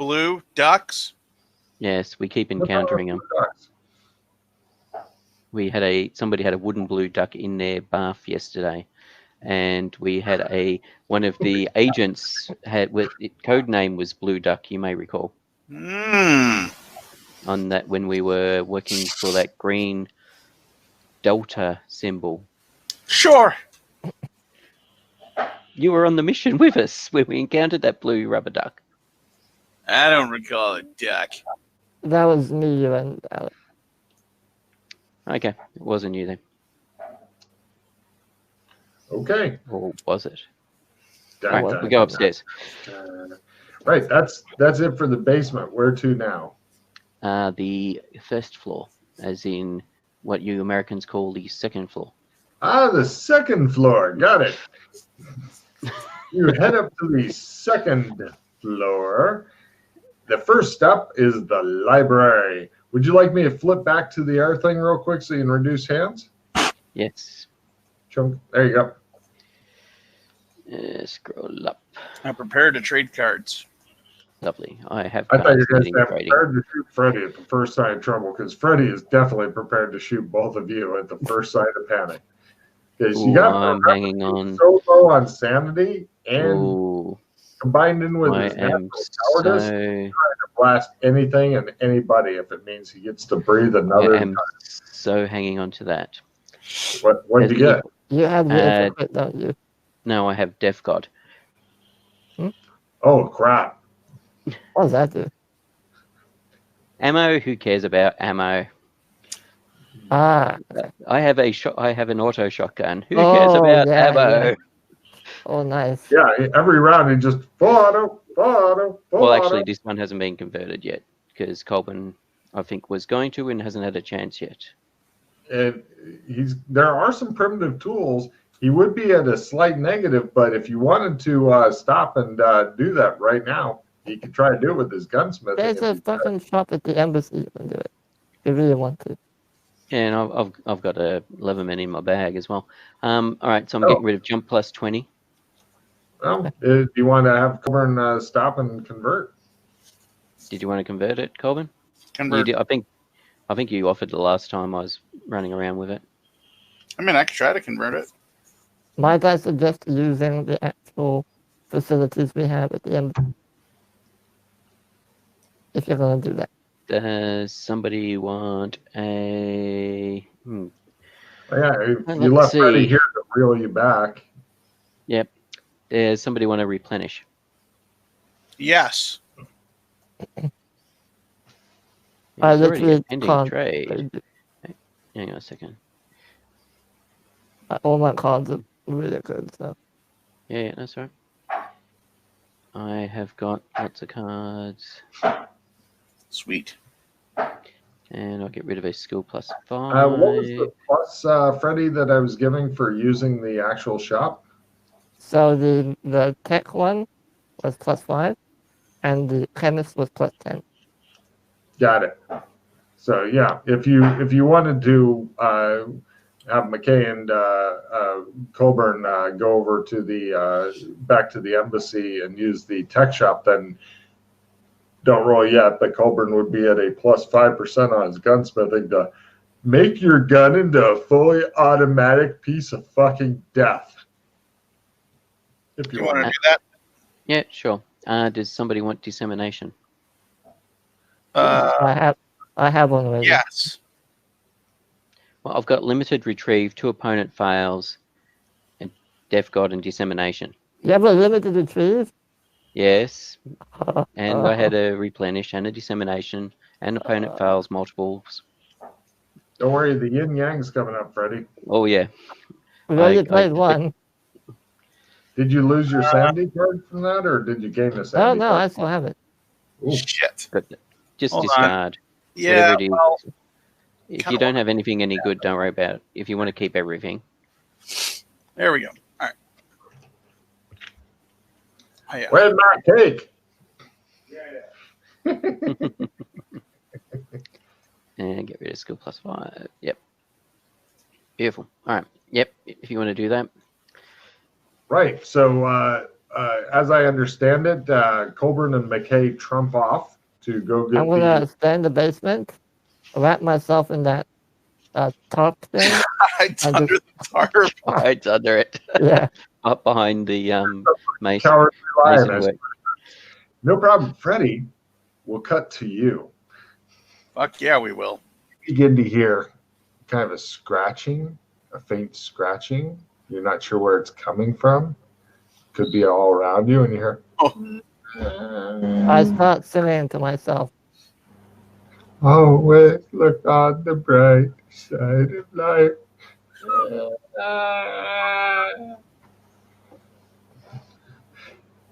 blue ducks? Yes, we keep encountering them. Somebody had a wooden blue duck in their bath yesterday, and we had one of the agents code name was Blue Duck. You may recall on that when we were working for that green Delta symbol. Sure. You were on the mission with us when we encountered that blue rubber duck. I don't recall a duck. That was me and Alex. Okay, it wasn't you then. Okay. Or was it? Right, we go upstairs. Right, that's it for the basement. Where to now? The first floor, as in what you Americans call the second floor. The second floor. Got it. You head up to the second floor. The first step is the library. Would you like me to flip back to the air thing real quick so you can reduce hands? Yes. There you go. Scroll up. I'm prepared to trade cards. Lovely. I thought you were going to say prepared to shoot Freddy at the first sign of trouble, because Freddy is definitely prepared to shoot both of you at the first sign of panic. Because you got I'm hanging on so low on sanity and combined in with his natural cowardice, trying to blast anything and anybody if it means he gets to breathe another time. So hanging on to that. What did you get? You have the infrared, don't you? No, I have Death God. Oh, crap. What does that do? Ammo, who cares about ammo? I have an auto shotgun. Who cares about ammo? Yeah. Oh, nice. Yeah, every round he just auto. Well, actually, this one hasn't been converted yet because Colburn, I think, was going to and hasn't had a chance yet. And there are some primitive tools. He would be at a slight negative, but if you wanted to stop and do that right now, he could try to do it with his gunsmith. There's a fucking shop at the embassy. You can do it if you really want to. Yeah, and I've got a Leatherman in my bag as well. All right, so I'm getting rid of jump plus 20. Well, do you want to have Colburn stop and convert? Did you want to convert it, Colburn? Convert. I think you offered the last time I was running around with it. I mean, I could try to convert it. Might I suggest using the actual facilities we have at the end? If you're going to do that. Does somebody want a... Yeah, you left Freddy here to reel you back. Yep. Does somebody want to replenish? Yes. I literally can't trade. Hang on a second. All my cards are really good, so. Yeah, that's right. I have got lots of cards. Sweet. And I'll get rid of a skill plus 5. What was the plus, Freddie, that I was giving for using the actual shop? So the tech one was plus 5, and the chemist was plus 10. Got it. So yeah, if you wanted to have McKay and Colburn go over to the back to the embassy and use the tech shop, then don't roll yet. But Colburn would be at a plus 5% on his gunsmithing to make your gun into a fully automatic piece of fucking death. If you want to do that, yeah, sure. Does somebody want dissemination? I have one already. Yes. Well, I've got limited retrieve, 2 opponent fails, and Death God and dissemination. You have a limited retrieve? Yes. And I had a replenish and a dissemination, and opponent fails multiples. Don't worry, the yin yang's coming up, Freddie. Oh yeah. We already played one. Did you lose your sanity card from that, or did you gain the sanity no, card? I still have it. Ooh. Shit. But just Hold discard. Yeah, it is. well, if you don't have anything any good, don't worry about it. If you want to keep everything. There we go. All right. Oh, yeah. Where's my cake? And get rid of skill plus 5. Yep. Beautiful. All right. Yep. If you want to do that. Right. So as I understand it, Colburn and McKay trump off to go get I'm gonna stay in the basement, wrap myself in that tarp thing. Hides I'm under just- the tarp. Hides under it, Yeah. up behind the mason, Cowardly Lion. masonwork. No problem, Freddie. We'll cut to you. Fuck yeah, we will. You begin to hear kind of a scratching, a faint scratching. You're not sure where it's coming from. Could be all around you, and you hear. Oh. I start singing to myself. Always look on the bright side of life.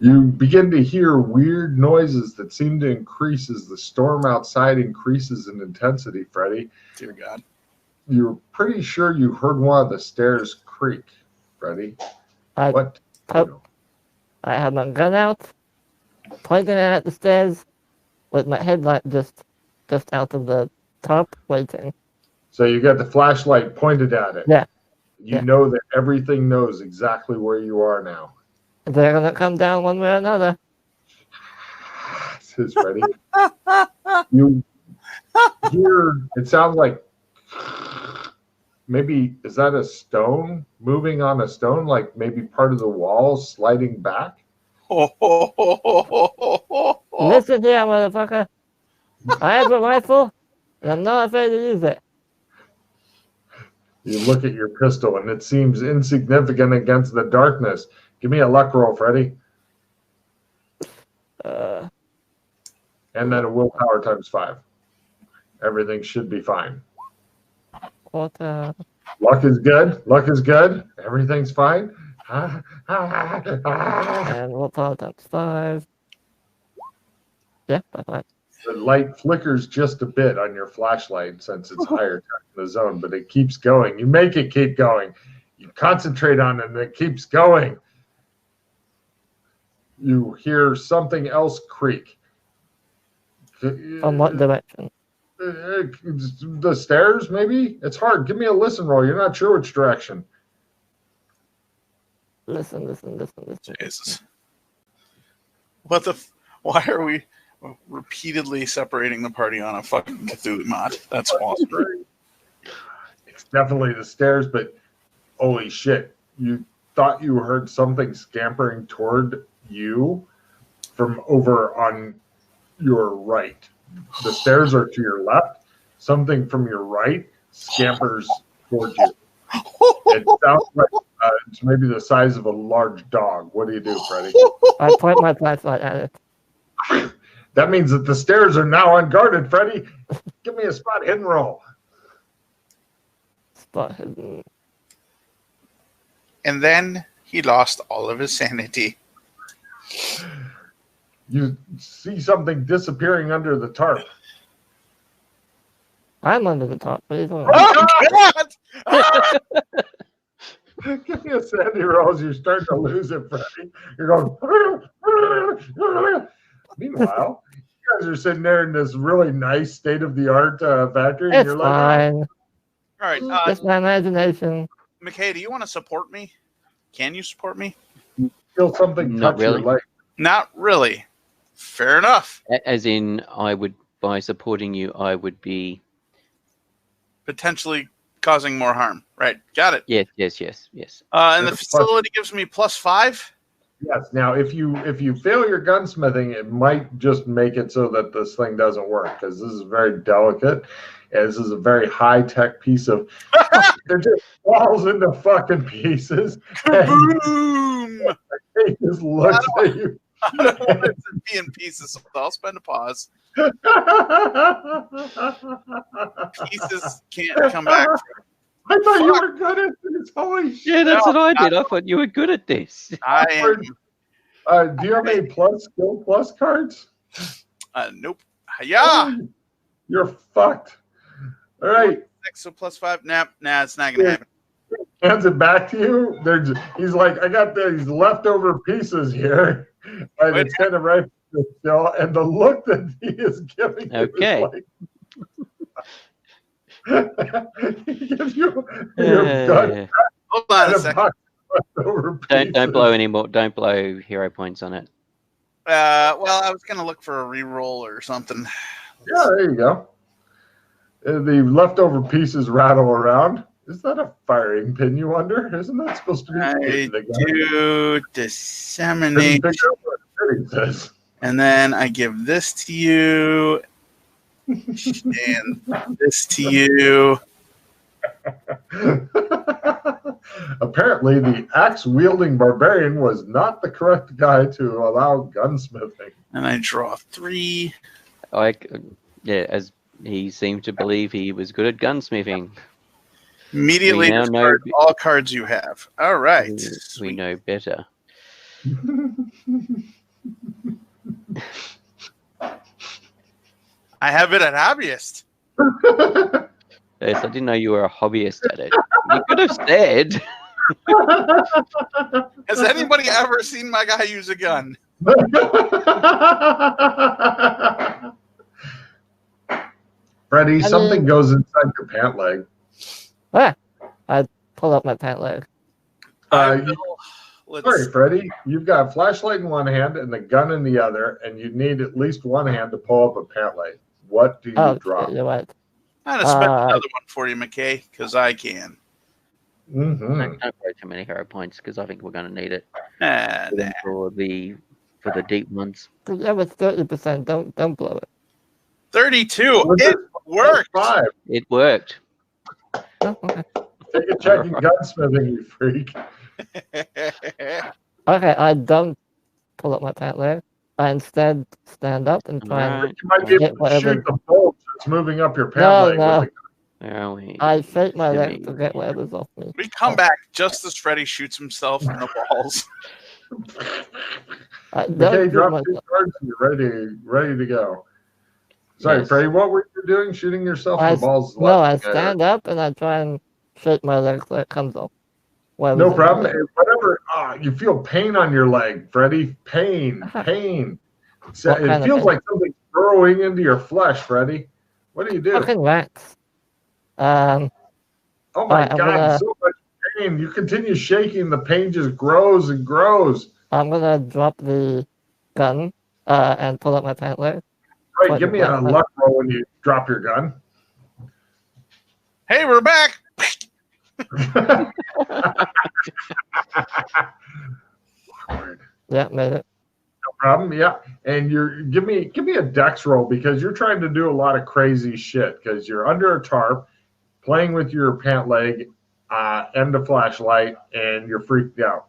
You begin to hear weird noises that seem to increase as the storm outside increases in intensity, Freddie. Dear God. You're pretty sure you heard one of the stairs creak, Freddie. I What? I have my gun out, pointing it at the stairs, with my headlight just out of the tarp, waiting. So you got the flashlight pointed at it. Yeah. You Yeah. know that everything knows exactly where you are now. They're gonna come down one way or another. Says Freddie. You hear, it sounds like maybe, is that a stone moving on a stone? Like maybe part of the wall sliding back? Listen here, motherfucker. I have a rifle, and I'm not afraid to use it. You look at your pistol and it seems insignificant against the darkness. Give me a luck roll, Freddie. Uh, And then a willpower times 5. Everything should be fine. what? Luck is good. Luck is good. Everything's fine. And what power times 5? Yeah, that's right. The light flickers just a bit on your flashlight since it's higher in the zone, but it keeps going. You make it keep going. You concentrate on it and it keeps going. You hear something else creak. From what direction? The stairs, maybe? It's hard. Give me a listen roll. You're not sure which direction. Listen. Jesus. What the? Why are we repeatedly separating the party on a fucking Cthulhu mod? That's awesome. It's definitely the stairs, but holy shit. You thought you heard something scampering toward you from over on your right. The stairs are to your left. Something from your right scampers towards you. It sounds like it's maybe the size of a large dog. What do you do, Freddie? I point my flashlight at it. That means that the stairs are now unguarded, Freddie. Give me a spot hidden roll. Spot hidden. And then he lost all of his sanity. You see something disappearing under the tarp. I'm under the top. What are you talking about? Oh, God! Give me a sanity roll as you're starting to lose it, Freddie. You're going. Meanwhile, you guys are sitting there in this really nice state-of-the-art factory. And It's you're like, fine. All right. It's my imagination. McKay, do you want to support me? Can you support me? feel something Not touch really. your leg. Not really. Fair enough. As in, I would, by supporting you, I would be. Potentially causing more harm. Right. Got it. Yes. And the facility gives me +5. Yes. Now, if you fail your gunsmithing, it might just make it so that this thing doesn't work because this is very delicate. And this is a very high-tech piece of. It just falls into fucking pieces. Boom! He just looks at you. I don't want it to be in pieces, so I'll spend a pause. Pieces can't come back. I thought you were good at this. Holy shit. Yeah, that's No, what I did. I thought you were good at this. I am. Do you have any skill plus cards? Nope. Yeah. You're fucked. All right. 6 so +5. Nah, it's not gonna happen. Hands it back to you. He's like, I got these leftover pieces here. And it's kind of right still. And the look that he is giving Okay. you is like, he gives you your gun Hold on a and a second. box leftover Don't pieces. blow anymore. Don't blow hero points on it. Well, I was gonna look for a reroll or something. Yeah, there you go. The leftover pieces rattle around. Is that a firing pin, you wonder? Isn't that supposed to be I the gun? do Couldn't disseminate, figure out what it says. and then I give this to you, and this to you. Apparently, the axe-wielding barbarian was not the correct guy to allow gunsmithing. And I draw 3. As he seemed to believe he was good at gunsmithing. Immediately We now discard know- all cards you have. All right. We Sweet. know better. I have it at hobbyist. Yes, I didn't know you were a hobbyist at it. You could have said. Has anybody ever seen my guy use a gun? Freddie, I something mean- goes inside your pant leg. I pull up my pant leg. I You- will- let's- Sorry, Freddie. You've got a flashlight in one hand and the gun in the other, and you need at least one hand to pull up a pant leg. What do you Oh, drop? you're right. I'm gonna spend another one for you, McKay, because I can. Mm-hmm. Don't throw too many hero points because I think we're going to need it Ah, nah. for the deep ones. That was 30%. Don't blow it. 32. Was It worked. 5. It worked. Oh, okay. Take a check in gunsmithing, you freak. Okay, I don't pull up my pant leg. I instead stand up and try and. Alright, You might be able Yeah, to whatever. shoot the bolt that's moving up your pant No, leg. no. With where are we? I shake my Give leg me- to get whatever's off me. We come back just as Freddy shoots himself in the balls. I the, don't okay, shoot drop myself. 2 cards and you're ready to go. Sorry, Yes. Freddie, what were you doing? Shooting yourself in I the balls? No, I left? stand up and I try and shake my leg so it comes off. Whatever's No in my problem. leg. Whatever. You feel pain on your leg, Freddie. Pain. So What it kind of feels pain? like something's burrowing into your flesh, Freddie. What do you do? Fucking rats. Oh my Alright, I'm God, gonna- so much pain. You continue shaking, the pain just grows and grows. I'm gonna drop the gun and pull up my pant leg. Right, What- give me a what- luck roll when you drop your gun. Hey, we're back. Awkward. Yeah, made it. No problem. Yeah, and you're give me a dex roll because you're trying to do a lot of crazy shit because you're under a tarp, playing with your pant leg, and the flashlight, and you're freaked out.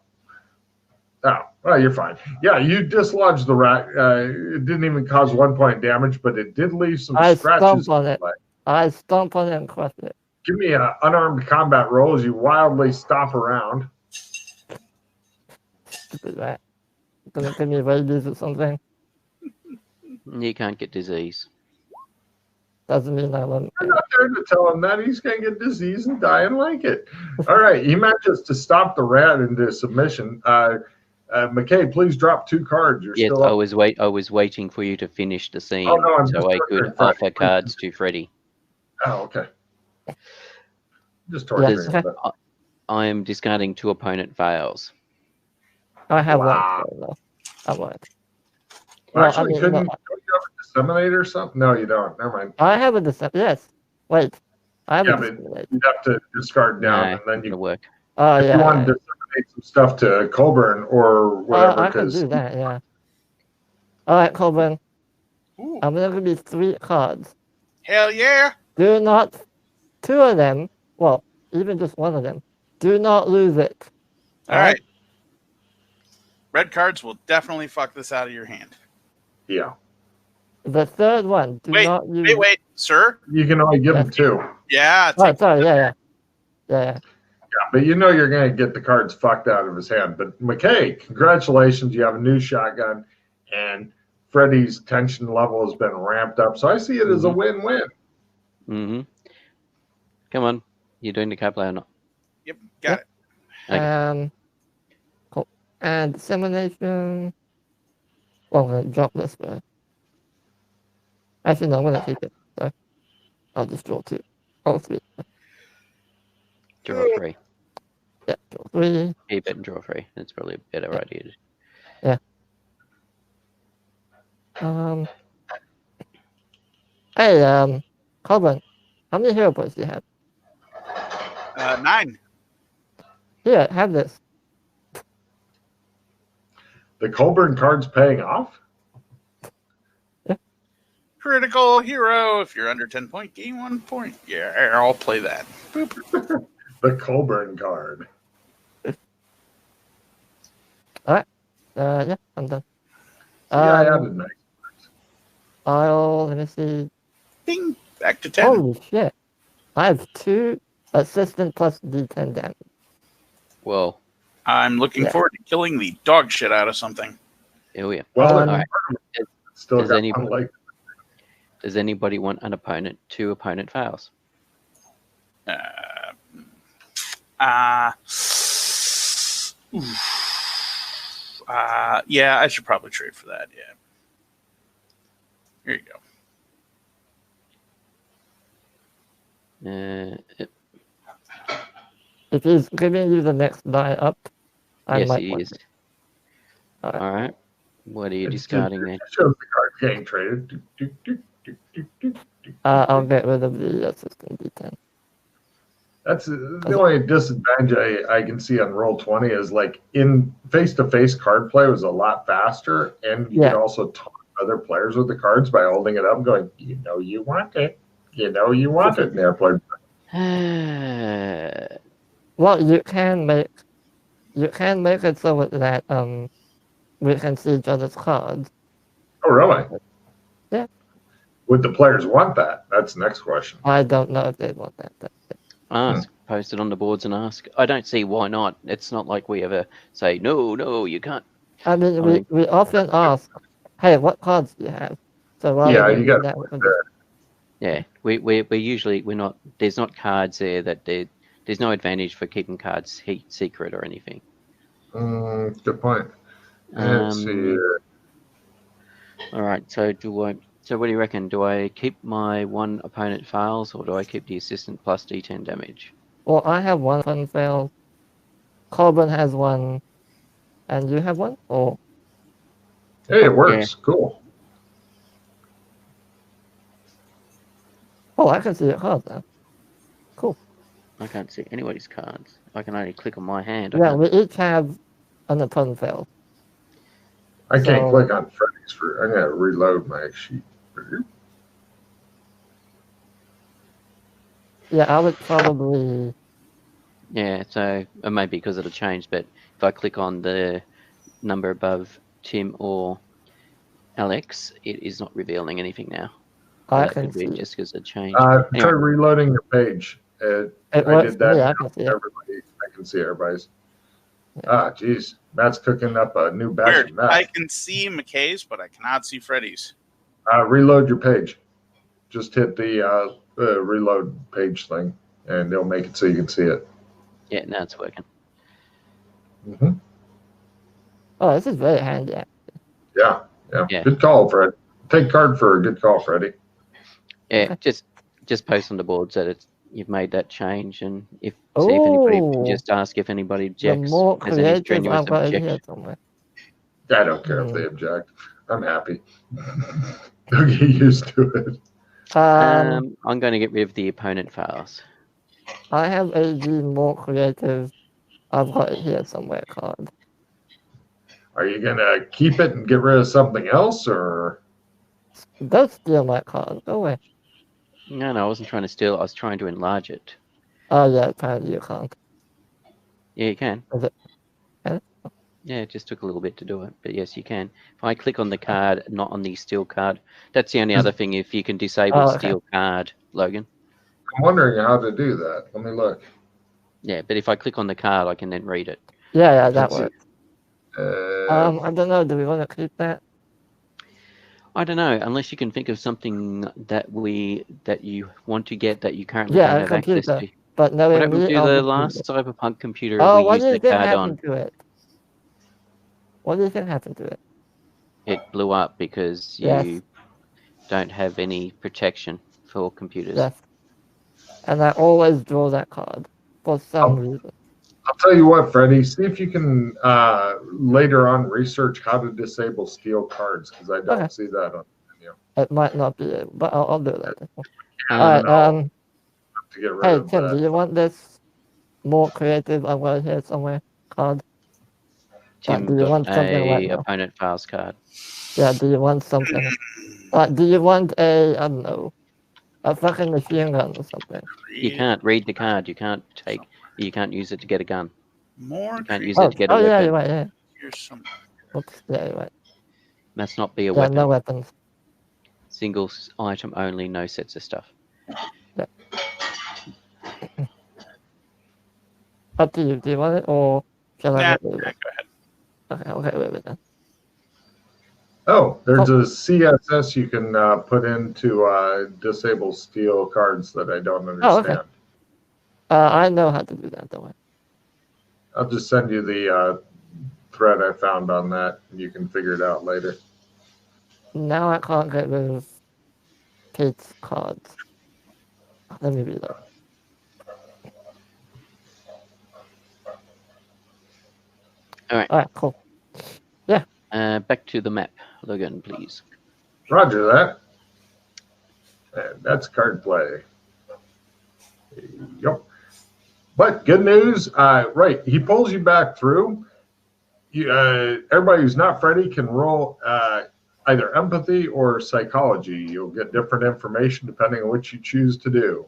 Oh, well, you're fine. Yeah, you dislodged the rat. It didn't even cause 1 point damage, but it did leave some I scratches. stomp on it. I stomp on it and crush it. Give me an unarmed combat roll as you wildly stomp around. Stupid rat. Gonna give me rabies or something. You can't get disease. Doesn't mean I won't. I'm not there to tell him that he's going to get disease and die and like it. All right, he manages to stop the rat into submission. McKay, please drop 2 cards. You're Yes, still I up. was waiting for you to finish the scene Oh, no, I'm so just I torturing could Freddy. offer cards to Freddy. Oh, okay. Just torturing Yes. him. but- I am discarding 2 opponent fails. I have Wow. one. Though. I won't. Well, Well, actually, I mean, couldn't no, don't you have a disseminator or something? No, you don't. Never mind. I have a disseminator. Yes. Wait. I have Yeah, a but- disseminator. You'd have to discard down, No, and then not you gonna work. Oh, if yeah. you want yeah. to disseminate some stuff to Colburn or whatever, I can because do that, yeah. Alright, Colburn. Ooh, I'm gonna give you 3 cards. hell yeah. Do not, 2 of them, well, even just 1 of them, do not lose it. All right. Red cards will definitely fuck this out of your hand. yeah, The third one, do Wait, not use. Wait, sir. you can only give him 2. Yeah. Oh, Take, sorry, yeah. Yeah, but you know you're going to get the cards fucked out of his hand. But McKay, congratulations, you have a new shotgun, and Freddy's tension level has been ramped up. So I see it as a win-win. Mm-hmm. Come on. You're doing the card play or not? Yep, got it. Okay. Cool. And dissemination. Well, I'm gonna drop this first. Actually, no, I'm gonna keep it. So I'll just draw 2. Oh, 3. Draw 3. Yeah, draw 3. Keep it and draw 3. That's probably a better Yeah. idea. Hey, Colin, how many hero points do you have? 9. Here, have this. The Colburn card's paying off? Critical hero. If you're under 10 point, gain 1 point. Yeah, I'll play that. Boop. The Colburn card. Yeah, I'm done. Yeah, I added Max. Let me see. Ding. Back to 10. Holy shit. I have 2 assistant plus D10 damage. Well, I'm looking Yeah. forward to killing the dog shit out of something. here we are. Well, Um, Alright. still does got anybody- one leg. Does anybody want an opponent? 2 opponent fails. Yeah, I should probably trade for that. Yeah. Here you go. If he's giving you the next die up, I Yes, might he want is. it. Alright. All right. What are you It discarding then? shows the card getting traded. Do, do, do, do, do, do, do. I'll get rid of the assistant D10. That's the only disadvantage I can see on Roll20 is like in face-to-face card play was a lot faster, and you Yeah. can also talk to other players with the cards by holding it up and going, you want it. You want it. And they're playing. Well, you can make it so that we can see each other's cards. Oh, really? Yeah. Would the players want that? That's the next question. I don't know if they want that. Ask. Post it on the boards and ask. I don't see why not. It's not like we ever say, no, you can't. I mean, we often ask, hey, what cards do you have? So rather Yeah, than you doing got that, we can Yeah, we're usually, we're not, there's not cards there that there's no advantage for keeping cards secret or anything. Good point. Let's see here. All right, so what do you reckon? Do I keep my 1 opponent fails, or do I keep the assistant plus D10 damage? Well, I have 1 fun fail. Colburn has 1, and you have 1? Or Hey, it works. Cool. I can see your cards now. Cool. I can't see anybody's cards. I can only click on my hand. Yeah, we each have an opponent fail. I can't So- click on Freddy's for. I'm gonna reload my sheet. Yeah, I would probably. Yeah, so it may be because it'll change, but if I click on the number above Tim or Alex, it is not revealing anything now. I That can could be see. just because it changed. Try Anyway. reloading your page. It I works did for that. me. I can see it. Everybody, I can see everybody's. Yeah. Geez, Matt's cooking up a new batch Weird. of meth. I can see McKay's, but I cannot see Freddy's. Reload your page. Just hit the reload page thing, and it'll make it so you can see it. Yeah, now it's working. Mm-hmm. Oh, this is very handy. Yeah. Yeah. Good call, Fred. Take card for a good call, Freddie. Yeah, just post on the boards that you've made that change, and see if anybody Oh. just ask if anybody The objects. more Has any creative strenuous I've got in objection. here somewhere. I don't care if they object. I'm happy. They'll get used to it. Um, I'm going to get rid of the opponent fails. I have a more creative. I've got it here somewhere card. Are you gonna keep it and get rid of something else, or? Don't steal my card. Go away. No, I wasn't trying to steal. I was trying to enlarge it. Oh yeah, apparently you can't. Yeah, you can. Is it? Can it? Yeah, it just took a little bit to do it, but yes, you can. If I click on the card, not on the steal card, that's the only other thing. If you can disable Oh, okay. steal card, Logan. I'm wondering how to do that. Let me look. Yeah, but if I click on the card, I can then read it. Yeah, that Let's see. works. Uh, I don't know. Do we want to keep that? I don't know, unless you can think of something that you want to get that you currently Yeah, don't a have access computer. to. But no, What happened to the last Cyberpunk computer we what used do you the think card happened on? to it? What do you think happened to it? It blew up because Yes. you don't have any protection for computers. Yes. And I always draw that card for some reason. I'll tell you what, Freddie. See if you can later on research how to disable steel cards, because I don't Okay. see that on the menu. It might not be able, but I'll do it later. Um, Alright, to get rid hey, of Tim, that. do you want this more creative? I've got it here somewhere. Card. Tim do you got want something like a that? opponent files card. Yeah, do you want something? Do you want I don't know, a fucking machine gun or something? You can't read the card. You can't use it to get a gun. More. You can't use Oh, it to get a yeah, weapon. you're right, yeah. Here's some. Oops, yeah, you're right. Must not be a Yeah, weapon. no weapons. Single item only, no sets of stuff. Up to you. Do you want it or shall I Nah, get rid of go it? ahead. Okay, I'll get rid of it then. Oh, there's a CSS you can put into disable steel cards that I don't Oh, understand. okay. I know how to do that, don't worry. I'll just send you the thread I found on that. You can figure it out later. Now I can't get rid of Kate's cards. Let me reload. Alright, cool. Back to the map, Logan, please. Roger that. And that's card play. Yep. But good news, right? He pulls you back through. Everybody who's not Freddy can roll either empathy or psychology. You'll get different information depending on what you choose to do.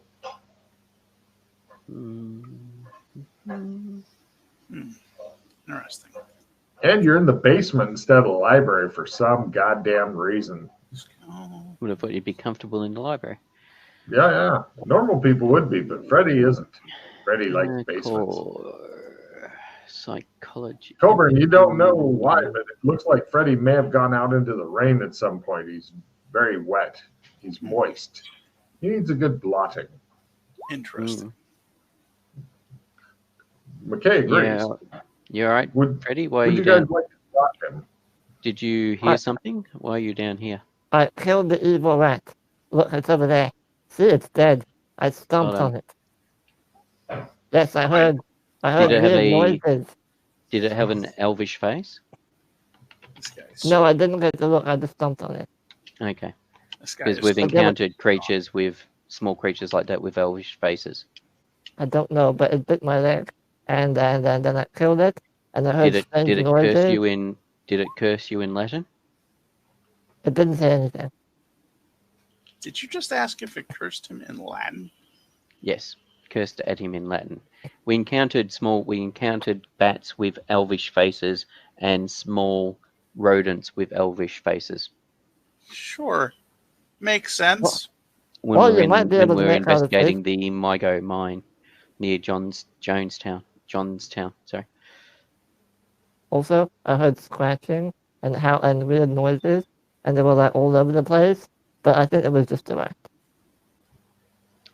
Interesting. And you're in the basement instead of the library for some goddamn reason. Oh, Would have thought you'd be comfortable in the library. Yeah. Normal people would be, but Freddy isn't. Freddy likes basements. Psychology. Coburn, you don't know why, but it looks like Freddy may have gone out into the rain at some point. He's very wet. He's moist. He needs a good blotting. interesting. McKay agrees. Yeah. You all right, Freddy? Why are Would you you guys down? like to blot him? Did you hear something? Why are you down here? I killed the evil rat. Look, it's over there. See, it's dead. I stomped Well on it. Yes, I heard Did it have weird noises. Did it have an elvish face? This guy's No, I didn't get to look. I just stomped on it. Okay. This guy Because is we've Okay, but- encountered creatures with small creatures like that with elvish faces. I don't know, but it bit my leg, and then I killed it, and I heard strange Did it noises. curse you in? Did it curse you in Latin? It didn't say anything. Did you just ask if it cursed him in Latin? Yes, cursed at him in Latin. We encountered bats with elvish faces and small rodents with elvish faces. Sure. Makes sense. When Well, we you might be able to were make out his investigating the Mygo mine near Jonestown. Sorry. Also, I heard scratching and weird noises, and they were like all over the place. But I think it was just a rat.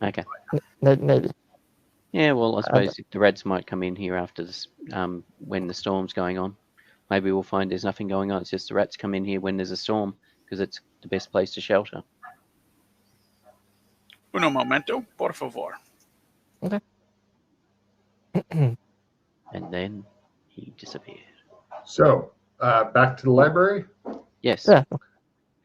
Okay. Maybe. Yeah, well, I suppose the rats might come in here after this, when the storm's going on. Maybe we'll find there's nothing going on. It's just the rats come in here when there's a storm because it's the best place to shelter. Uno momento, por favor. Okay. And then he disappeared. So, back to the library. Yes. Yeah.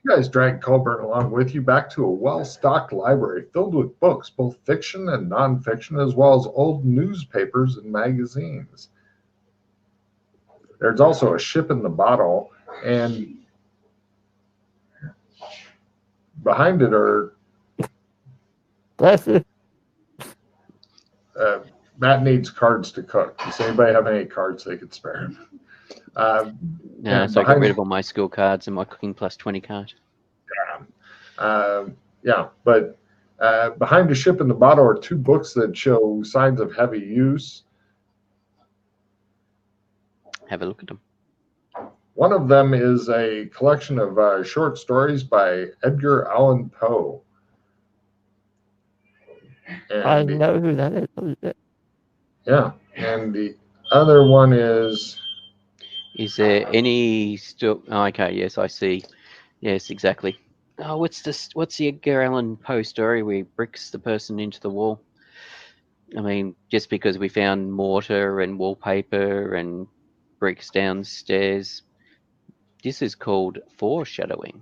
You guys dragged Colburn along with you back to a well-stocked library filled with books, both fiction and nonfiction, as well as old newspapers and magazines. There's also a ship in the bottle, and behind it are Bless you. Matt needs cards to cook. Does anybody have any cards they could spare him? No, so I got rid of all my skill cards and my cooking plus 20 card. But behind the ship in the bottle are two books that show signs of heavy use. Have a look at them. One of them is a collection of short stories by Edgar Allan Poe. I know who that is. Holy shit. Yeah, and the other one is... Is there any still? Oh, okay, yes, I see. Yes, exactly. Oh, what's this? What's the Edgar Allan Poe story where he bricks the person into the wall? I mean, just because we found mortar and wallpaper and bricks downstairs, this is called foreshadowing.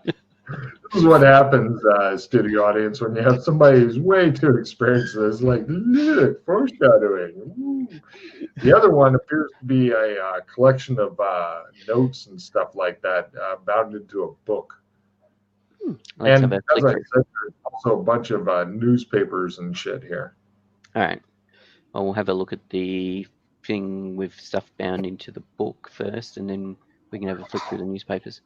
This is what happens, studio audience, when you have somebody who's way too experienced. It's like, look, foreshadowing. Ooh. The other one appears to be a collection of notes and stuff like that, bound into a book. Let's And have a as flick I through. said, there's also a bunch of newspapers and shit here. All right. Well, we'll have a look at the thing with stuff bound into the book first, and then we can have a flick through the newspapers.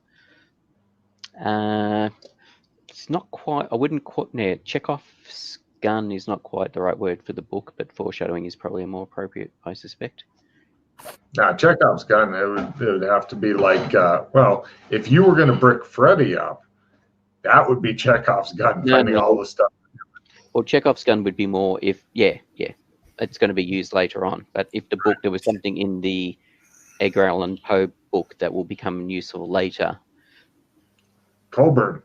It's not quite. I wouldn't quite. Yeah, Chekhov's gun is not quite the right word for the book, but foreshadowing is probably a more appropriate, I suspect. Now, Chekhov's gun, it would have to be like, well, if you were going to brick Freddy up, that would be Chekhov's gun, finding all the stuff. Well, Chekhov's gun would be more if, yeah, it's going to be used later on. But if the book, there was something in the Edgar Allan Poe book that will become useful later. Colburn,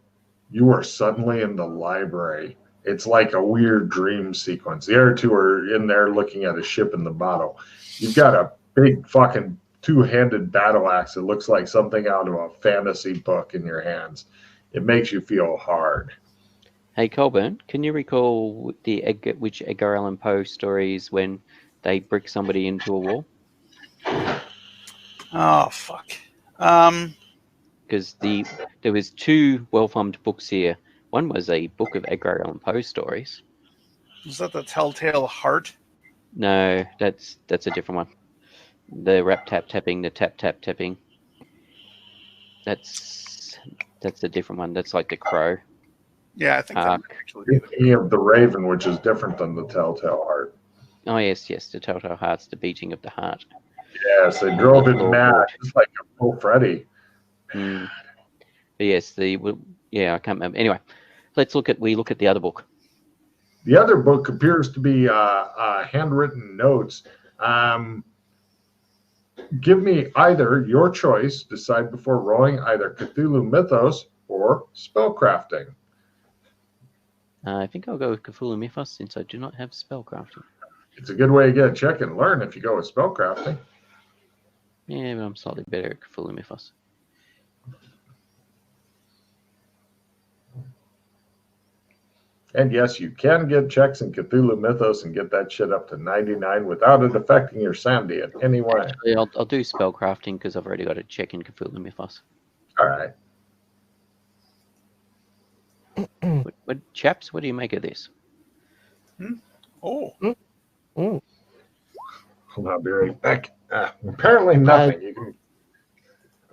you are suddenly in the library. It's like a weird dream sequence. The other two are in there looking at a ship in the bottle. You've got a big fucking two-handed battle axe that looks like something out of a fantasy book in your hands. It makes you feel hard. Hey, Colburn, can you recall which Edgar Allan Poe stories when they brick somebody into a wall? Oh, fuck. Because there was two well-thumbed books here. One was a book of Edgar Allan Poe stories. Was that the Telltale Heart? No, that's a different one. The rap tap tapping, the tap tap tapping. That's a different one. That's like the Crow. Yeah, I think that might actually be Thinking of the Raven, which is different than the Telltale Heart. Oh yes, the Telltale Heart's the beating of the heart. Yes, they drove it mad, just like a full Freddy. But yes, I can't remember. Anyway, we look at the other book. The other book appears to be handwritten notes. Give me either your choice. Decide before rolling either Cthulhu Mythos or Spellcrafting. I think I'll go with Cthulhu Mythos since I do not have spellcrafting. It's a good way to get a check and learn if you go with Spellcrafting. Yeah, but I'm slightly better at Cthulhu Mythos. And yes, you can get checks in Cthulhu Mythos and get that shit up to 99 without it affecting your sanity in any way. Actually, I'll do spellcrafting because I've already got a check in Cthulhu Mythos. All right. Chaps, what do you make of this? Oh. Mm. Hold on, I'll be right back. Apparently nothing. You can.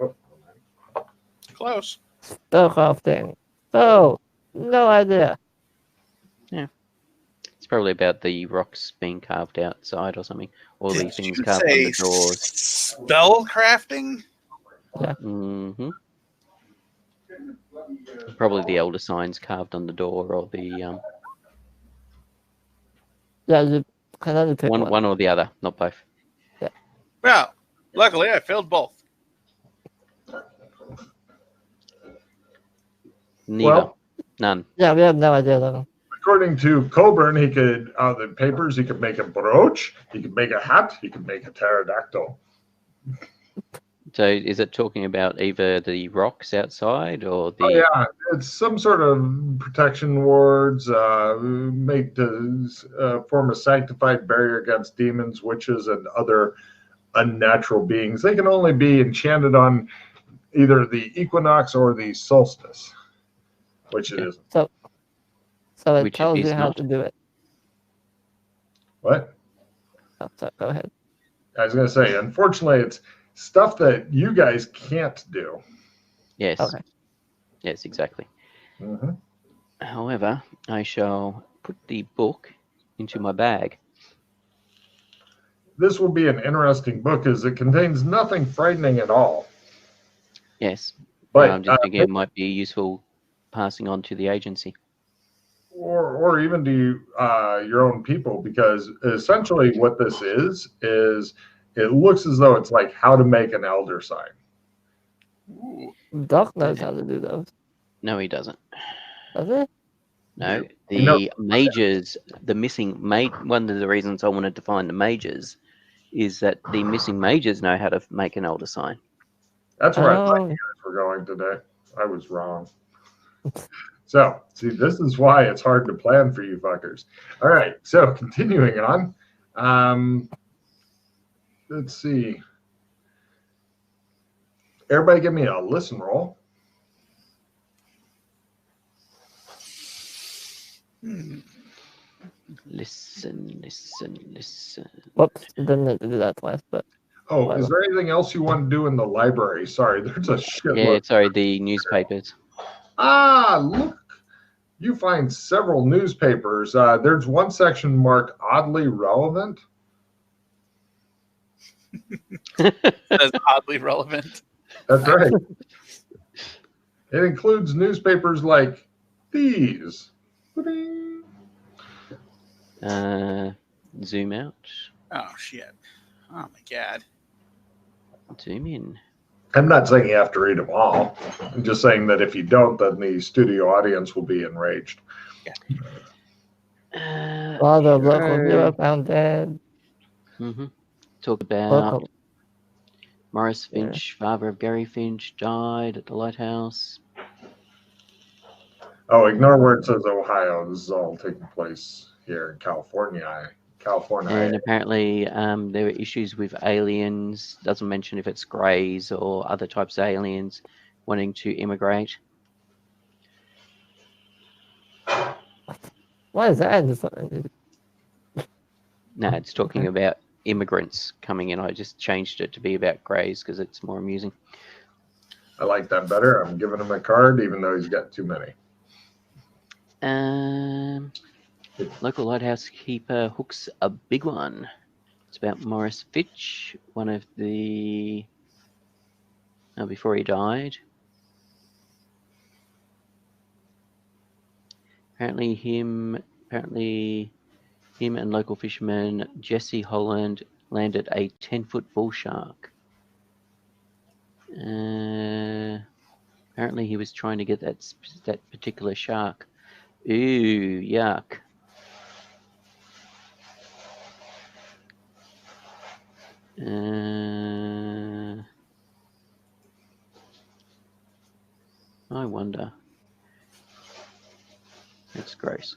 Oh, Close. Spellcrafting. Oh, no idea. It's probably about the rocks being carved outside or something. All Did these things you carved on say the doors. Spell crafting? Mm-hmm. Probably the elder signs carved on the door or the Yeah, you can only pick one. one or the other, not both. Well, luckily I failed both. Neither. Well, None. Yeah, we have no idea though. according to Coburn, he could, out of the papers, he could make a brooch, he could make a hat, he could make a pterodactyl. So is it talking about either the rocks outside or the... Oh, yeah, it's some sort of protection wards, made to form a sanctified barrier against demons, witches, and other unnatural beings. They can only be enchanted on either the equinox or the solstice, which it isn't. So it Which tells is you how not. to do it. What? Oh, so go ahead. I was going to say, unfortunately, it's stuff that you guys can't do. Yes. Okay. Yes, exactly. Mm-hmm. However, I shall put the book into my bag. This will be an interesting book as it contains nothing frightening at all. Yes. But I'm just thinking it might be useful passing on to the agency. or even to your own people, because essentially what this is it looks as though it's like how to make an elder sign. Ooh. Doc knows how to do those. No, he doesn't. Does it? No, You know- the mages, the missing one of the reasons I wanted to find the mages is that the missing mages know how to make an elder sign. That's where I thought Oh, you guys were going today. I was wrong. So, see, this is why it's hard to plan for you fuckers. All right, so continuing on. Let's see. Everybody give me a listen roll. Listen, listen, listen. whoops! Didn't need to do that twice, but Oh, is there anything else you want to do in the library? Sorry, there's a shitload. Yeah, sorry, the newspapers. Ah, look. You find several newspapers. There's one section marked oddly relevant. That's oddly relevant. That's right. It includes newspapers like these. Zoom out, Oh shit! Oh my god! zoom in. I'm not saying you have to read them all. I'm just saying that if you don't, then the studio audience will be enraged. all the local hero found dead. Talk about Local, Morris Finch, father of Gary Finch, died at the lighthouse. Oh, ignore where it says Ohio. This is all taking place here in California. And apparently there were issues with aliens. Doesn't mention if it's greys or other types of aliens wanting to immigrate. what is that? No, it's talking about immigrants coming in. I just changed it to be about greys because it's more amusing. I like that better. I'm giving him a card, even though he's got too many. Local lighthouse keeper hooks a big one. It's about Morris Fitch, one of the... before he died. Apparently him and local fisherman Jesse Holland landed a 10-foot bull shark. Apparently he was trying to get that particular shark. Ooh, yuck. I wonder. That's gross.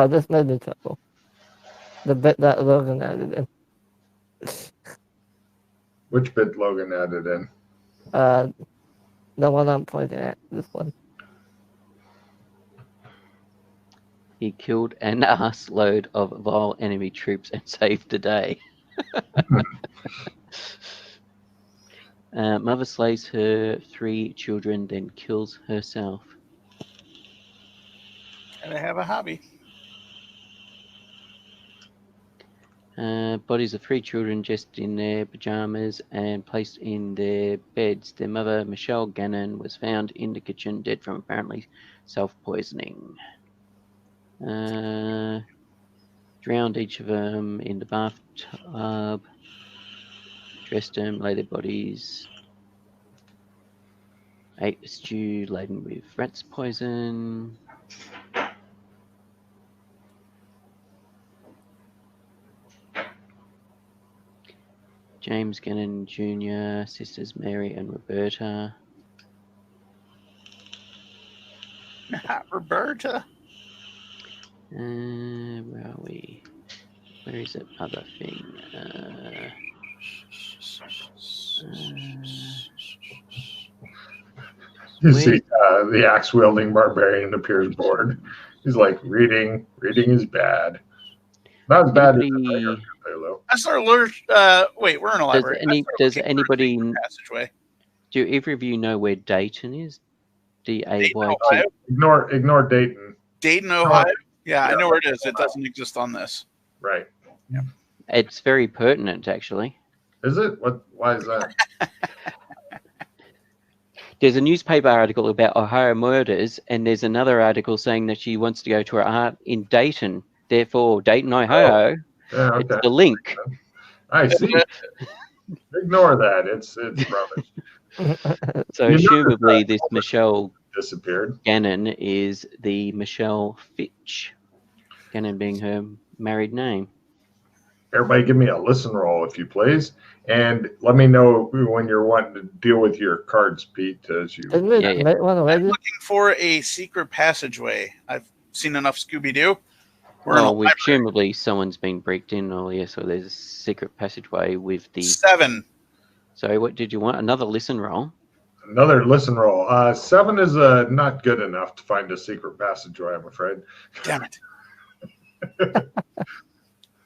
This made me chuckle. The bit that Logan added in. Which bit Logan added in? The one I'm pointing at. This one. He killed an ass load of vile enemy troops and saved the day. Mother slays her 3 children, then kills herself. Gotta have a hobby. Bodies of 3 children just in their pajamas and placed in their beds. Their mother, Michelle Gannon, was found in the kitchen, dead from apparently self-poisoning. Drowned each of them in the bathtub. Dressed them, laid their bodies. Ate a stew laden with rat's poison. James Gannon Jr., sisters Mary and Roberta. Roberta. Where are we? Where is that other thing? You see, the axe-wielding barbarian appears bored. He's like, reading is bad. Not as bad as Cthulhu. That's our alert. Wait, we're in a library. Does anybody? Passageway. Do either of you know where Dayton is? D-A-Y-T. Ohio? Ignore Dayton. Dayton, Ohio. Yeah, I know where it is. It doesn't exist on this. Right. Yeah. It's very pertinent, actually. Is it? Why is that? There's a newspaper article about Ohio murders, and there's another article saying that she wants to go to her aunt in Dayton. Therefore, Dayton, Ohio. Yeah, It's okay. the link. I see. Ignore that. It's rubbish. So You notice assumably, that this Michelle disappeared. Gannon is the Michelle Fitch. Gannon being her married name. Everybody give me a listen roll, if you please. And let me know when you're wanting to deal with your cards, Pete, as you... Didn't we Yeah, yeah. make one I'm already? looking for a secret passageway. I've seen enough Scooby-Doo. We're in a Well, library. presumably someone's been breaked in, or yes, or there's a secret passageway with the... 7. So what did you want? Another listen roll? Another listen roll. 7 is not good enough to find a secret passageway, I'm afraid. Damn it.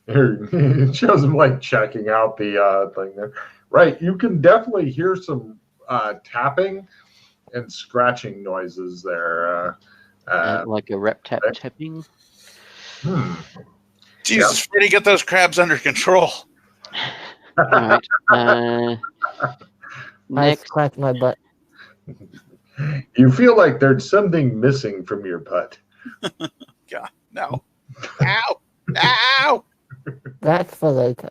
Here, it shows him like checking out the thing there. Right, you can definitely hear some tapping and scratching noises there. Like a rap tap tapping? Jesus, Freddy, get those crabs under control. All right. I Next. scratched my butt. You feel like there's something missing from your butt. God, no. Ow! Ow! That's for later.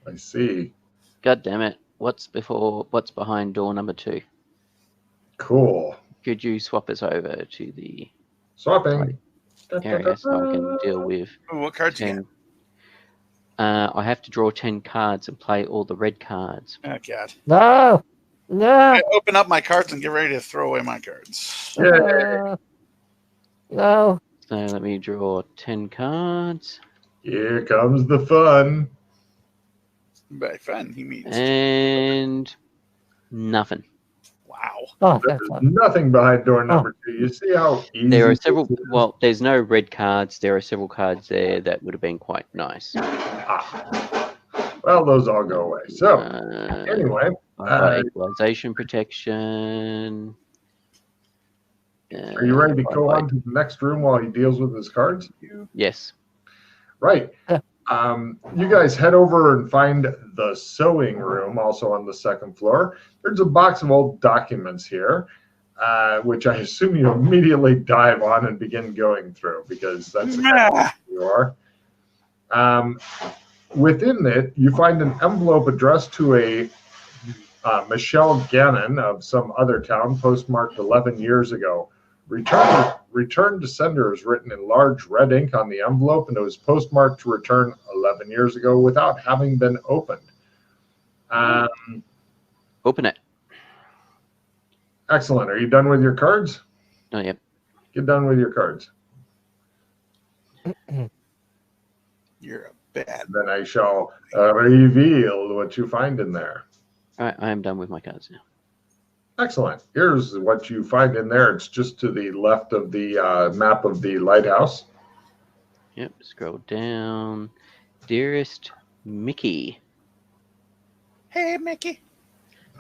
I see. God damn it. What's behind door number 2? Cool. Could you swap us over to the Swapping. area so I can deal with Ooh, what cards you 10? I have to draw 10 cards and play all the red cards. got? Oh, God. No! No! I open up my cards and get ready to throw away my cards. No! So let me draw 10 cards. Here comes the fun. By fun, he means. And nothing. Wow. Oh, There's that's fun. nothing behind door number 2. You see how easy There are this several, is? well, there's no red cards. There are several cards there that would have been quite nice. Well, those all go away. So, anyway. I've got equalization protection. Are you ready to go on to the next room while he deals with his cards? Yes. Right. Yeah. You guys head over and find the sewing room, also on the 2nd floor. There's a box of old documents here, which I assume you immediately dive on and begin going through, because that's exactly who you are. Within it, you find an envelope addressed to a Michelle Gannon of some other town, postmarked 11 years ago. Return to sender is written in large red ink on the envelope, and it was postmarked to return 11 years ago without having been opened. Open it. Excellent. Are you done with your cards? Not yet. Get done with your cards. You're a bad. Then I shall reveal what you find in there. All right, I am done with my cards now. Excellent. Here's what you find in there. It's just to the left of the map of the lighthouse. Yep, scroll down. Dearest Mickey. Hey, Mickey.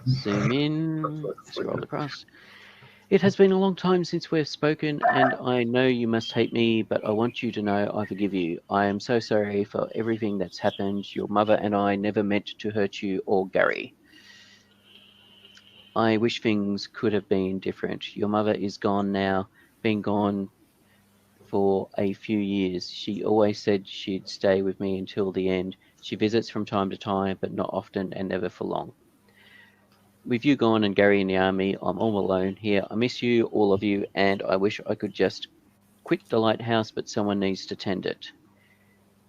Zoom in, scroll across. It has been a long time since we've spoken, and I know you must hate me, but I want you to know I forgive you. I am so sorry for everything that's happened. Your mother and I never meant to hurt you or Gary. I wish things could have been different. Your mother is gone now, been gone for a few years. She always said she'd stay with me until the end. She visits from time to time, but not often and never for long. With you gone and Gary in the army, I'm all alone here. I miss you, all of you, and I wish I could just quit the lighthouse, but someone needs to tend it.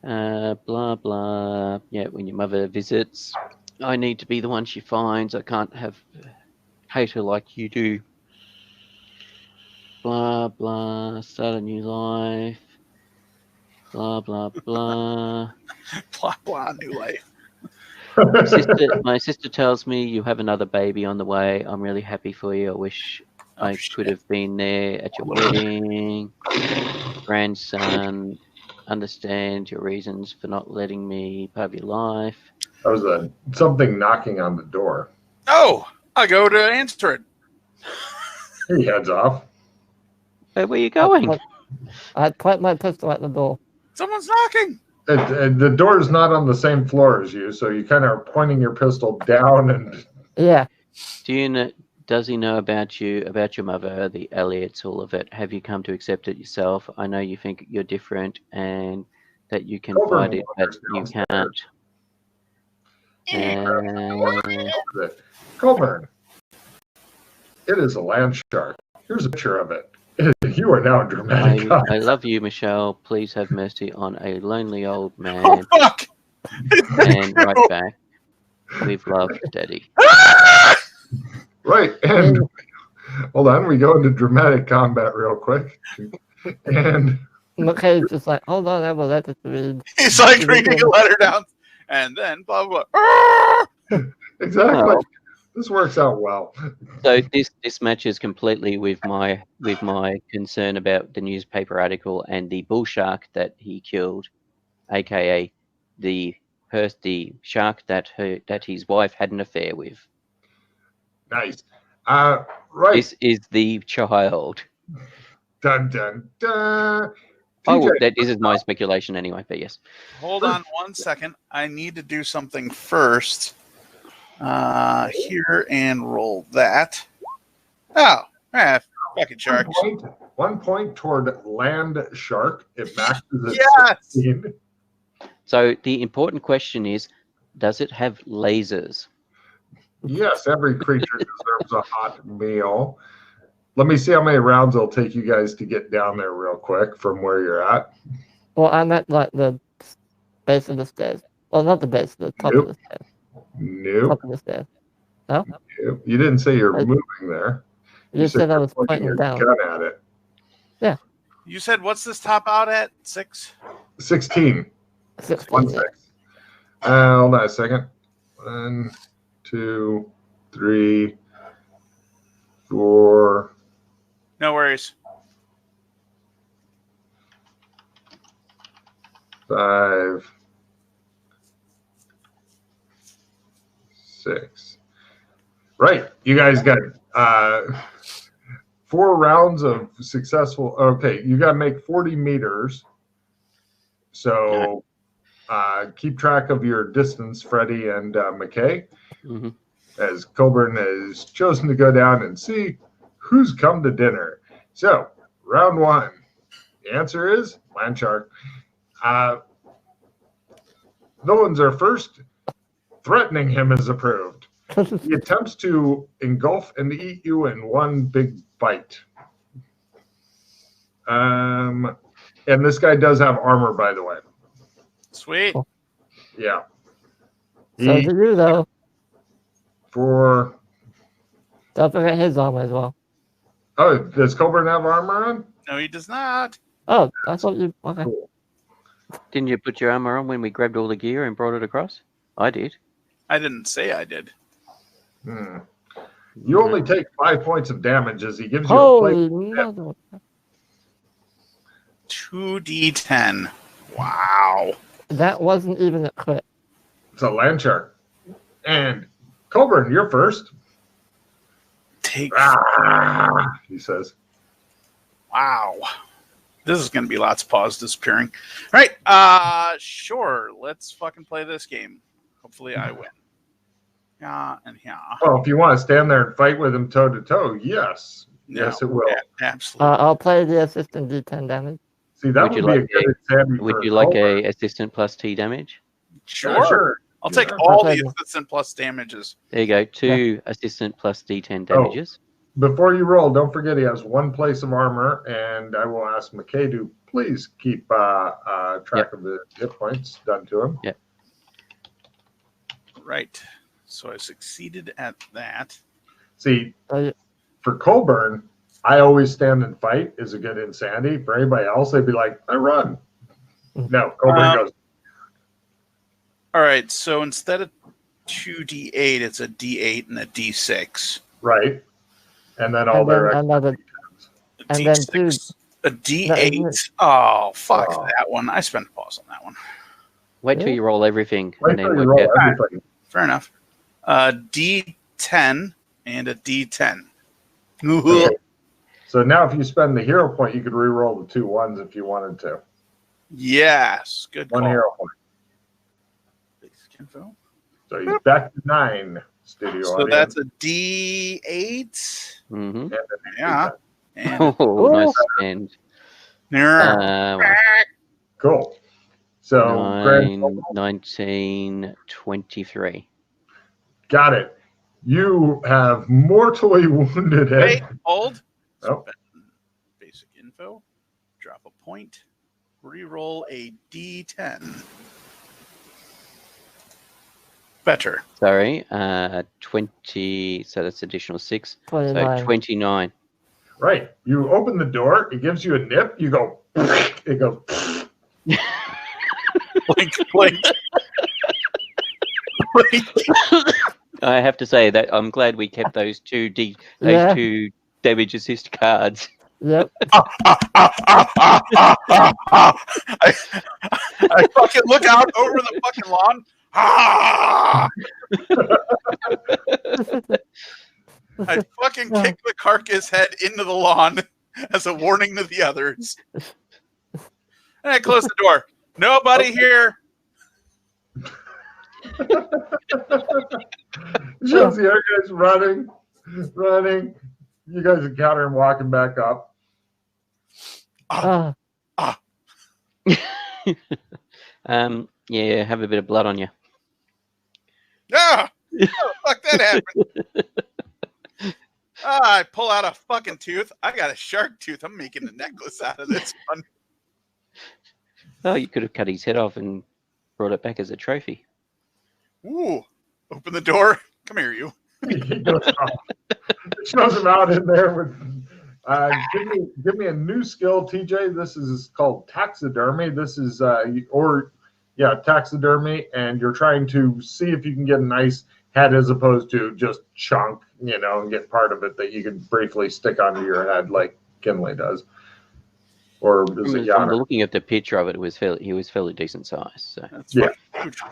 Blah, blah. Yeah, when your mother visits, I need to be the one she finds. I can't hate her like you do. Blah, blah. Start a new life. Blah, blah, blah. Blah, blah, new life. My sister tells me you have another baby on the way. I'm really happy for you. I wish I could have been there at your wedding. Grandson, understand your reasons for not letting me part of your life. That was something knocking on the door. Oh, I go to answer it. He heads off. Where were you going? I point my pistol at the door. Someone's knocking. The door is not on the same floor as you, so you kind of are pointing your pistol down and... Yeah. Do Does he know about you, about your mother, the Elliots, all of it? Have you come to accept it yourself? I know you think you're different and that you can Coburn fight it, but you wanders can't. Coburn, it is a land shark. Here's a picture of it. You are now dramatic. I love you, Michelle. Please have mercy on a lonely old Oh man. fuck! And right back. We've loved Daddy. Right, and hold on, we go into dramatic combat real quick. And McKay's just like, hold on, I have a letter to read. He's like reading a letter down, and then blah blah. Blah. exactly, Oh. this works out well. So this matches completely with my concern about the newspaper article and the bull shark that he killed, aka the shark that his wife had an affair with. Nice. Right. This is the child. Dun dun dun. Oh, well, TJ, this is my speculation anyway, but yes. Hold on 1 second. I need to do something first. Here and roll that. Oh, fucking sharks. 1 point toward land shark. It maxes at Yes! 16. So the important question is, does it have lasers? Yes, every creature deserves a hot meal. Let me see how many rounds it'll take you guys to get down there real quick from where you're at. Well, I'm at like the base of the stairs. Well, not the base, the top Nope. of the stairs. Nope. Top of the stairs. No? Nope. You didn't say you're I- moving there. You said I you're was pointing your down. gun at it. You said what's this top out at? 6? 16. 16. 1 Yeah. 6. Hold on a second. 1, 2, 3, 4. No worries. 5, 6. Right. You guys got 4 rounds of successful. Okay. You got to make 40 meters. So keep track of your distance, Freddie and McKay, Mm-hmm. as Colburn has chosen to go down and see who's come to dinner. So, round 1. The answer is land shark. Villains are first. Threatening him is approved. He attempts to engulf and eat you in one big bite. And this guy does have armor, by the way. Sweet. Yeah. So He, do you, though. for Don't forget his armor as well. oh, does Colburn have armor on? No, he does not. Oh, I thought you. Okay. Cool. Didn't you put your armor on when we grabbed all the gear and brought it across? I did. I didn't say I did. You only take 5 points of damage as he gives you a plate. Holy mother. 2d10. Wow. That wasn't even a crit. It's a land shark. And Colburn, you're first. Take. He says. Wow. This is going to be lots of paws disappearing. All right. Sure. Let's fucking play this game. Hopefully I win. Yeah, and yeah. Well, if you want to stand there and fight with him toe to toe, yes. No, Yes, it will. yeah, absolutely. I'll play the assistant D10 damage. See, that Would would you be like a good example. Would you like a assistant plus T damage? Sure. I'll take Yeah. all Okay. the assistant plus damages. There you go. 2 assistant plus D10 damages. Before you roll, don't forget he has 1 place of armor, and I will ask McKay to please keep track of the hit points done to him. Yep. Right. So I succeeded at that. See, So, for Colburn, I always stand and fight is a good insanity. For anybody else, they'd be like, I run. No, Colburn goes. All right. So instead of 2d8, it's a d8 and a d6. Right. And then all and then their another. A And then d6, a No, d8. Oh, fuck Oh. that one. I spent pause on that one. Wait till Yeah. you roll everything Wait and till then you work roll out. everything. Fair enough. D10 and a d10. Okay. So now if you spend the hero point, you could re-roll the 2 1s if you wanted to. Yes. Good 1 call. hero point. So he's back to 9. studio So audience. that's a D8. Mm-hmm. And an Yeah. D10. And Oh, nice spend. Cool. So, grand total, 1923. got it. You have mortally wounded wait, it. hold. Oh. Basic info. Drop a point. Reroll a D10. Better. Sorry, 20. So that's additional 6. So 29. 29. Right. You open the door. It gives you a nip. You go. It goes. Blink, blink. Blink. I have to say that I'm glad we kept those two Yeah. two damage assist cards. Yep. I fucking look out over the fucking lawn. I fucking kick the carcass head into the lawn as a warning to the others. And I close the door. Nobody here. Just the other guys running. You guys encounter him walking back up. Yeah, have a bit of blood on you. Ah! How the fuck that happened? I pull out a fucking tooth. I got a shark tooth. I'm making a necklace out of this one. Oh, you could have cut his head off and brought it back as a trophy. Ooh. Open the door. Come here, you. He goes off. Shows him out in there with. Give me a new skill, TJ. This is called taxidermy. This is taxidermy, and you're trying to see if you can get a nice head as opposed to just chunk, and get part of it that you can briefly stick onto your head like Kinley does. Or is it From Yanner? looking at the picture of it, he was fairly decent size. So, That's Yeah. huge. so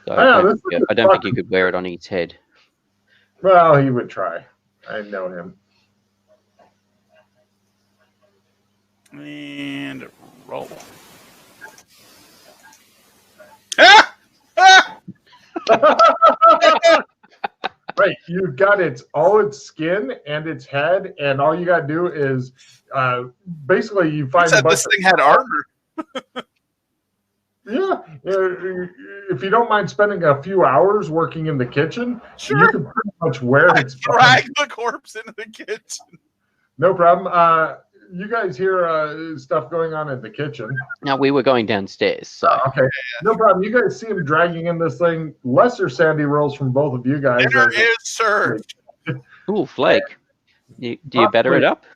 Yeah, I don't think you could wear it on his head. Well, he would try. I know him. And roll. Ah! Ah! Right, you've got its skin and its head, and all you got to do is basically you You find a said bunch this thing had armor. Yeah, if you don't mind spending a few hours working in the kitchen, Sure. you can pretty much wear its Drag the corpse into the kitchen. No problem. You guys hear stuff going on in the kitchen. Now, we were going downstairs, so. Okay, no problem. You guys see him dragging in this thing. Lesser sandy rolls from both of you guys. Dinner is served. Ooh, Flake. Do you batter it up?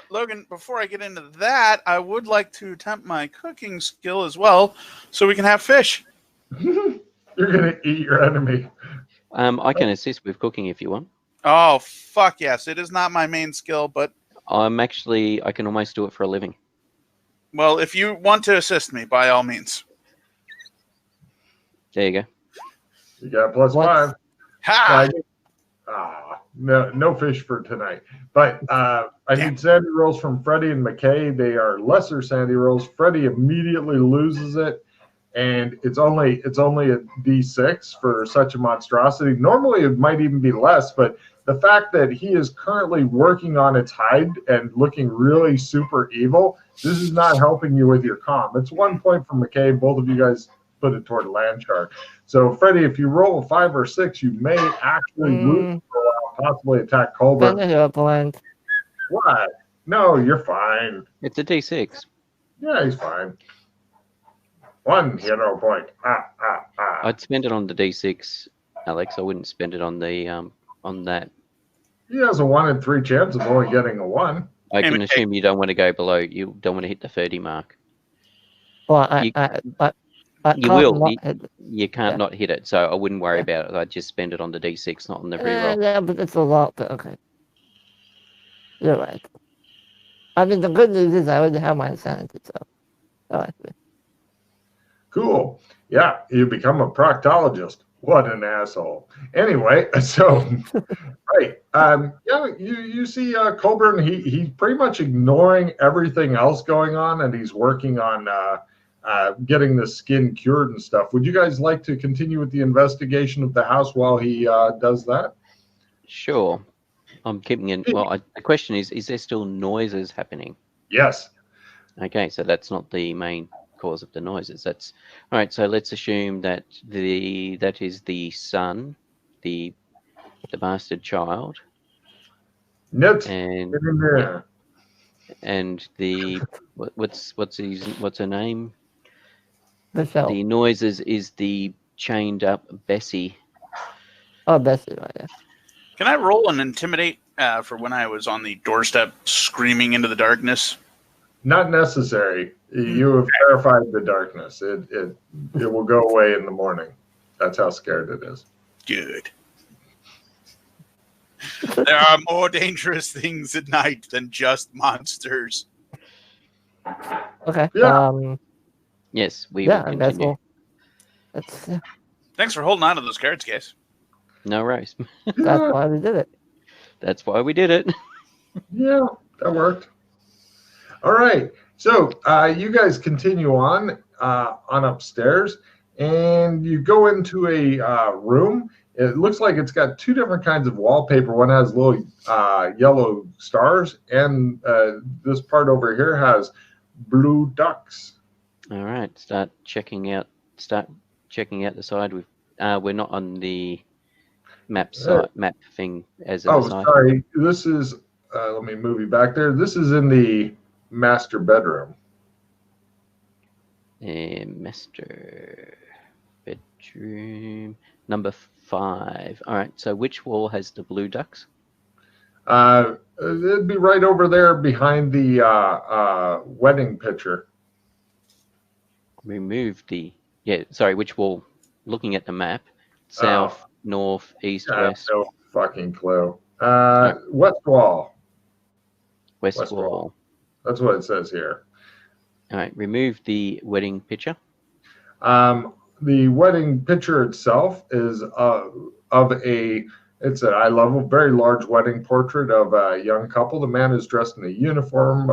Logan, before I get into that, I would like to attempt my cooking skill as well, so we can have fish. You're gonna eat your enemy. I can assist with cooking if you want. Oh, fuck yes. It is not my main skill, but, I can almost do it for a living. well, if you want to assist me, by all means. There you go. You got +5. Ha! No fish for tonight. But I need sandy rolls from Freddie and McKay. They are lesser sandy rolls. Freddie immediately loses it, and it's only a D6 for such a monstrosity. Normally it might even be less, but the fact that he is currently working on its hide and looking really super evil, this is not helping you with your comm. It's 1 point from McKay. Both of you guys put it toward land shark. So Freddie, if you roll a 5 or 6, you may actually lose, possibly attack Colbert. What? No, you're fine. It's a D6. Yeah, he's fine. 1 hero point. I'd spend it on the D6, Alex. I wouldn't spend it on the on that. He has a 1 in 3 chance of only getting a 1. I can assume you don't want to go below. You don't want to hit the 30 mark. Well, You will. You can't not hit it, so I wouldn't worry about it. I'd just spend it on the D6, not on the reroll. Yeah, but it's a lot, but okay. You're right. I mean, the good news is I already have my sanity, so. Cool. Yeah, you become a proctologist. What an asshole. Anyway, so right. You see Colburn, he's pretty much ignoring everything else going on, and he's working on getting the skin cured and stuff. Would you guys like to continue with the investigation of the house while he does that? Sure. I'm keeping in. Well, the question is there still noises happening? Yes. Okay, so that's not the main cause of the noises. That's all right. So let's assume that that is the son, the bastard child, Nit. and Get in there. and the what's her name? Michelle. The noises is the chained up Bessie. Oh, Bessie, right, yeah. Can I roll an intimidate for when I was on the doorstep screaming into the darkness? Not necessary. You have terrified the darkness. It will go away in the morning. That's how scared it is. Good. There are more dangerous things at night than just monsters. Okay. Yeah. Yes, we Yeah, will I guess continue. that's Thanks for holding on to those cards, guys. No worries. that's why we did it. That's why we did it. Yeah, that worked. All right. So you guys continue on upstairs, and you go into a room. It looks like it's got two different kinds of wallpaper. One has little yellow stars, and this part over here has blue ducks. All right, start checking out the side. We're not on the map thing as an Oh, aside. sorry. This is. Let me move you back there. This is in the master bedroom. Master bedroom number 5. All right, so which wall has the blue ducks? It'd be right over there behind the wedding picture. Remove the which wall? Looking at the map, south, north, east, I have west. no fucking clue. West wall. West wall. wall. That's what it says here. All right, remove the wedding picture. The wedding picture itself is it's an eye level, very large wedding portrait of a young couple. The man is dressed in a uniform.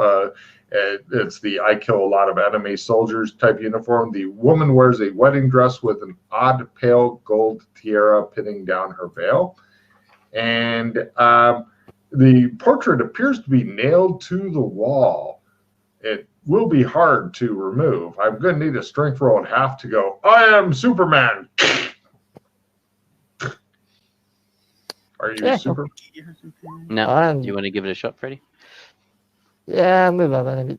It's the I kill a lot of enemy soldiers type uniform. The woman wears a wedding dress with an odd pale gold tiara pinning down her veil. And the portrait appears to be nailed to the wall. It will be hard to remove. I'm going to need a strength roll at half to go, I am Superman. Are you Superman? No. Do you want to give it a shot, Freddie? Yeah, move on.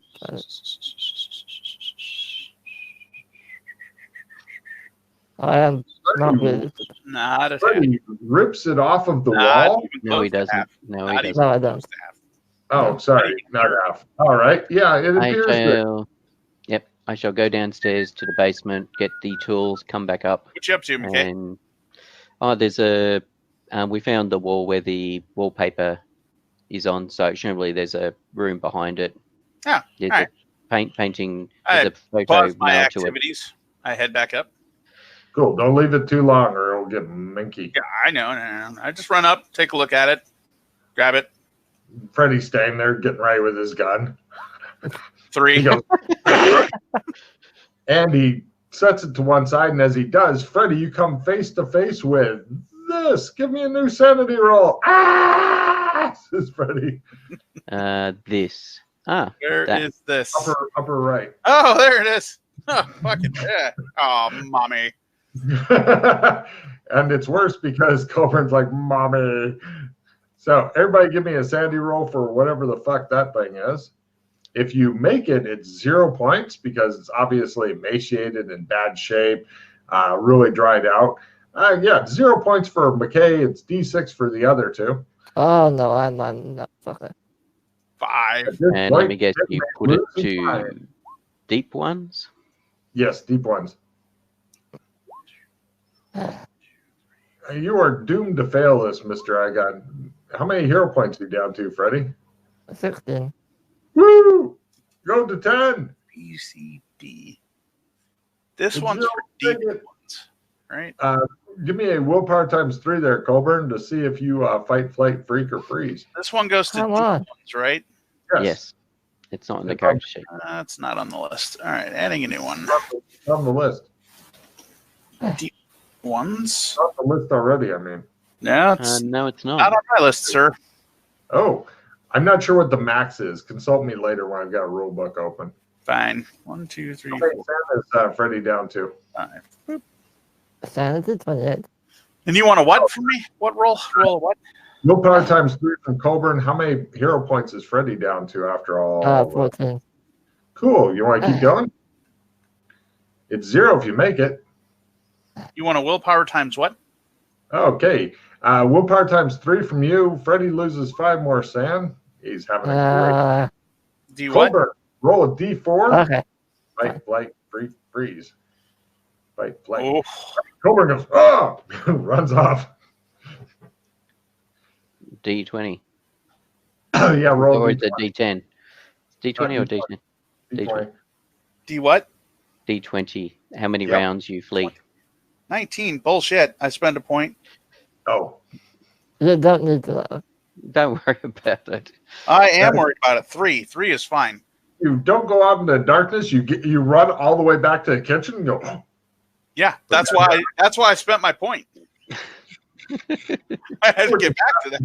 I am not really. Not a Freddie rips it off of the wall. No, he doesn't. No, he doesn't. No, I don't. Oh, sorry, not half. All right, yeah, it appears that. Yep, I shall go downstairs to the basement, get the tools, come back up. What you up to, McKay? And there's a. We found the wall where the wallpaper is on, so surely there's a room behind it. Yeah, There's all right. a painting. I There's a photo pause my nailed to it. activities. I head back up. Cool. Don't leave it too long, or it'll get minky. Yeah, I know. No. I just run up, take a look at it, grab it. Freddie's staying there, getting ready with his gun. 3. He goes, and he sets it to one side, and as he does, Freddie, you come face to face with this. Give me a new sanity roll. Ah, says Freddie. This. Where is this? Upper right. Oh, there it is. Oh, fucking yeah. Oh, mommy. And it's worse because Colburn's like, mommy. So everybody give me a sanity roll for whatever the fuck that thing is. If you make it, it's 0 points because it's obviously emaciated, in bad shape, really dried out. 0 points for McKay. It's D6 for the other two. Oh no, I'm not. Fuck it. 5. And let me guess, you put it to deep ones? Yes, deep ones. You are doomed to fail this, Mr. I got. How many hero points are you down to, Freddie? 16. Woo! Go to 10. B, C, D. This Did one's you for deep take it? ones, right? Give me a willpower times 3 there, Colburn, to see if you fight, flight, freak, or freeze. This one goes to Come deep on. ones, right? Yes. It's not in the It's character sheet. It's not on the list. All right, adding a new one. It's on the list. Ones? It's on the list already, I mean. No, it's No, it's not not. on my list, sir. Oh, I'm not sure what the max is. Consult me later when I've got a rule book open. Fine. 1, 2, 3, How 4, many Sam is Freddy down to? 5. Boop. Sanity 28. And you want a what from me? What roll? Roll a what? Willpower times 3 from Colburn. How many hero points is Freddy down to after all? 14. Cool. You want to keep going? It's 0 if you make it. You want a willpower times what? Okay. Willpower times 3 from you. Freddy loses 5 more, Sam. He's having a Do great. what? Colburn, roll a d4. Okay. Fight, flight, freeze. Fight, flight. Oh, Colburn goes, oh! Runs off. D20. Yeah, roll Or a is it D10? D20 or D10? d20. D what? D20. How many Yep. rounds you flee? 19. Bullshit. I spend a point. Oh, You don't need to know. Don't worry about it. I am worried about it. 3. 3 is fine. you don't go out in the darkness. You run all the way back to the kitchen and go, oh. Yeah, that's why I spent my point. I had to get back to that.